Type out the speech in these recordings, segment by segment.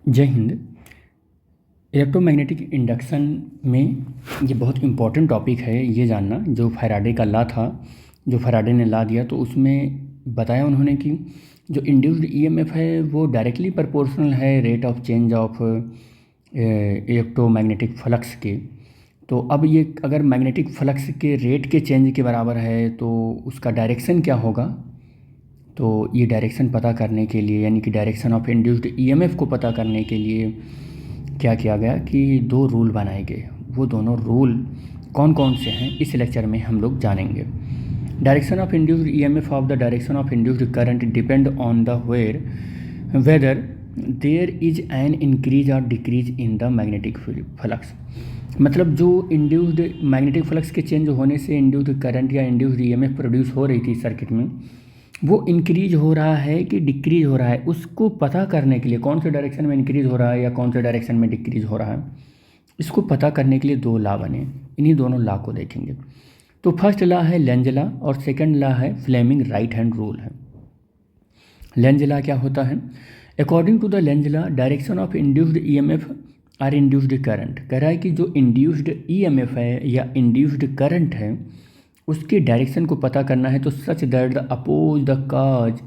जय Hind. Electromagnetic induction में ये बहुत इम्पोर्टेंट टॉपिक है ये जानना। जो फैराडे का लॉ था, जो फैराडे ने लॉ दिया, तो उसमें बताया उन्होंने कि जो इंड्यूस्ड ईएमएफ है वो डायरेक्टली प्रोपोर्शनल है rate of change of electromagnetic flux के। तो अब ये अगर मैग्नेटिक फ्लक्स के रेट के चेंज के बराबर है तो उसका डायरेक्शन क्या होगा। तो ये डायरेक्शन पता करने के लिए, यानी कि डायरेक्शन ऑफ इंड्यूस्ड ईएमएफ को पता करने के लिए क्या किया गया कि दो रूल बनाए गए। वो दोनों रूल कौन कौन से हैं इस लेक्चर में हम लोग जानेंगे। Direction of induced EMF of the direction of induced current depend on the whether there is an increase और decrease in the magnetic flux. मतलब जो इंड्यूस्ड मैग्नेटिक फ्लक्स के चेंज होने से इंड्यूस्ड करंट या इंड्यूस्ड ईएमएफ प्रोड्यूस हो रही थी सर्किट में, वो इंक्रीज हो रहा है कि डिक्रीज हो रहा है, उसको पता करने के लिए कौन से डायरेक्शन में इंक्रीज हो रहा है या कौन से डायरेक्शन में डिक्रीज हो रहा है, इसको पता करने के लिए दो लॉ बने। इन्हीं दोनों लॉ को देखेंगे। तो फर्स्ट लॉ है लेंज लॉ और सेकंड लॉ है फ्लेमिंग राइट हैंड रूल है। लेंज लॉ क्या होता है? According to the Lenz law direction of induced EMF or induced current. कह रहा है कि जो इंड्यूस्ड ईएमएफ है या इंड्यूस्ड करंट है उसके डायरेक्शन को पता करना है, तो such that the oppose the cause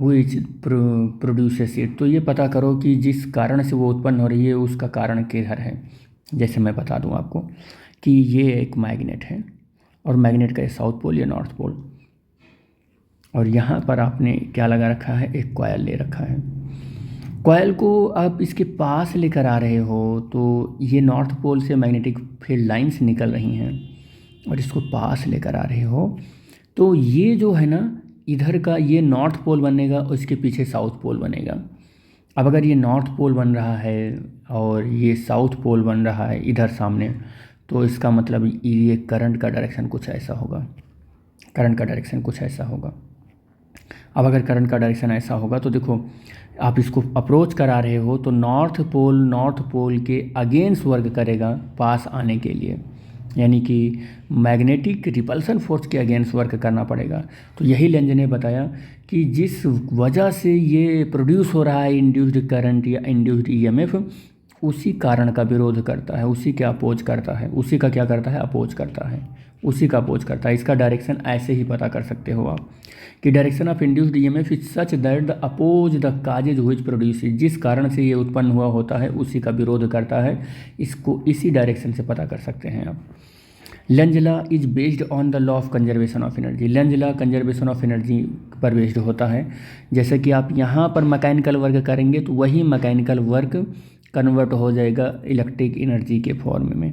which produces it. तो ये पता करो कि जिस कारण से वो उत्पन्न हो रही है उसका कारण किधर है। जैसे मैं बता दूं आपको कि ये एक मैग्नेट है और मैग्नेट का साउथ पोल या नॉर्थ पोल, और यहाँ पर आपने क्या लगा रखा है, एक कॉयल ले रखा है। कॉयल को आप इसके पास लेकर आ रहे हो तो ये नॉर्थ पोल से मैग्नेटिक फील्ड लाइन्स निकल रही हैं और इसको पास लेकर आ रहे हो, तो ये जो है ना इधर का ये नॉर्थ पोल बनेगा और इसके पीछे साउथ पोल बनेगा। अब अगर ये नॉर्थ पोल बन रहा है और ये साउथ पोल बन रहा है इधर सामने, तो इसका मतलब ये करंट का डायरेक्शन कुछ ऐसा होगा। करंट का डायरेक्शन कुछ ऐसा होगा। अब अगर करंट का डायरेक्शन ऐसा होगा तो देखो आप इसको अप्रोच करा रहे हो तो नॉर्थ पोल के अगेंस्ट वर्क करेगा पास आने के लिए, यानी कि मैग्नेटिक रिपल्सन फोर्स के अगेंस्ट वर्क करना पड़ेगा। तो यही लेंज ने बताया कि जिस वजह से ये प्रोड्यूस हो रहा है इंड्यूस्ड करंट या इंड्यूस्ड ईएमएफ, उसी कारण का विरोध करता है, उसी के अपोज करता है, उसी का क्या करता है, अपोज करता है, उसी का अपोज करता है। इसका डायरेक्शन ऐसे ही पता कर सकते हो आप कि direction of induced EMF is such that the oppose the causes which produce, जिस कारण से ये उत्पन्न हुआ होता है उसी का विरोध करता है। इसको इसी डायरेक्शन से पता कर सकते हैं आप। Lenz law is based on the law of conservation of energy. Lenz law conservation of energy पर बेस्ड होता है। जैसे कि आप यहाँ पर मैकेनिकल वर्क करेंगे तो वही मैकेनिकल वर्क कन्वर्ट हो जाएगा इलेक्ट्रिक एनर्जी के फॉर्म में।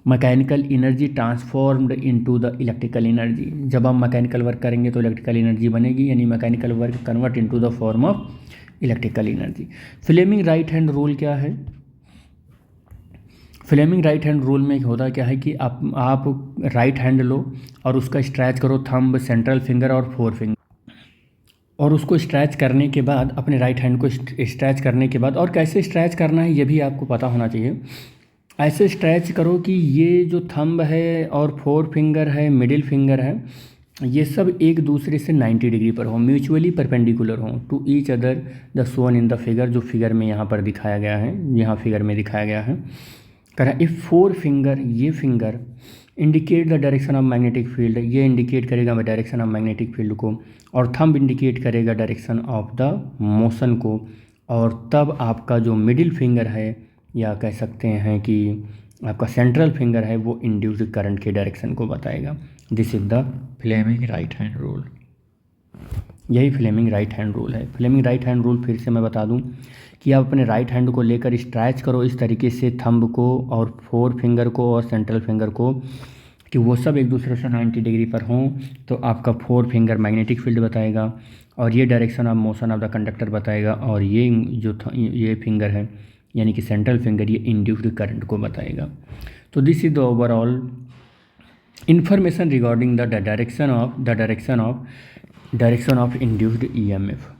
Mechanical energy transformed into the electrical energy. जब आप मैकेनिकल वर्क करेंगे तो इलेक्ट्रिकल एनर्जी बनेगी, यानी mechanical work convert into the form of electrical energy. Fleming right hand rule क्या है? फ्लेमिंग राइट हैंड रूल में होता क्या है कि आप राइट हैंड लो और उसका स्ट्रैच करो, थंब, सेंट्रल फिंगर और फोर फिंगर, और उसको स्ट्रैच करने के बाद अपने राइट हैंड को स्ट्रैच करने के बाद, और कैसे स्ट्रैच करना है ये भी आपको पता होना चाहिए। ऐसे स्ट्रैच करो कि ये जो थंब है और फोर फिंगर है, मिडिल फिंगर है, ये सब एक दूसरे से 90 डिग्री पर हो, म्यूचुअली परपेंडिकुलर हो to each other the shown in the figure. जो फिगर में यहाँ पर दिखाया गया है, यहाँ फिगर में दिखाया गया है। कह रहा इफ़ फोर फिंगर, ये finger indicate the direction of magnetic field, ये इंडिकेट करेगा डायरेक्शन ऑफ मैग्नेटिक फील्ड को, और थंब इंडिकेट करेगा डायरेक्शन ऑफ द मोशन को, और तब आपका जो मिडिल फिंगर है या कह सकते हैं कि आपका सेंट्रल फिंगर है वो इंड्यूस्ड करंट के डायरेक्शन को बताएगा। This is the Fleming right hand rule. यही फ्लेमिंग राइट हैंड रूल है। फ्लेमिंग राइट हैंड रूल फिर से मैं बता दूं कि आप अपने राइट हैंड को लेकर स्ट्रैच करो इस तरीके से, थंब को और फोर फिंगर को और सेंट्रल फिंगर को, कि वो सब एक दूसरे से 90 डिग्री पर हों, तो आपका फोर फिंगर मैग्नेटिक फील्ड बताएगा और ये direction of motion of the conductor बताएगा, और ये जो ये फिंगर है यानी कि सेंट्रल फिंगर ये इंड्यूस्ड करंट को बताएगा। तो this is the overall information regarding the direction of induced EMF.